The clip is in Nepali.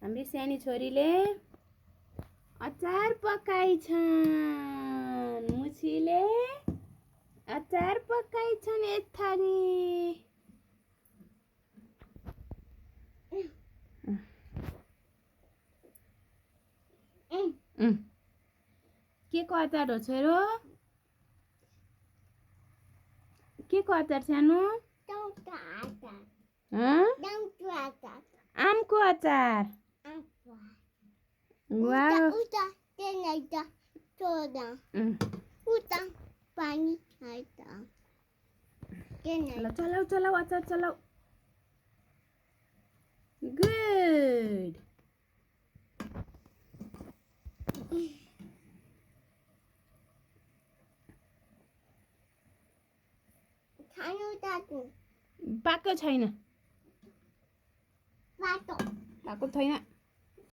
हाम्री सानी छोरीले अचार पकाइछन्। मुछीले अचार पकाइछन् यथारी। के को अचार हो छोरो? के को अचार सानो? आमको अचार। वाह। चलाऊ चलाऊ अचार चलाऊ। गुड। पाएको छैन। पाएको छैन।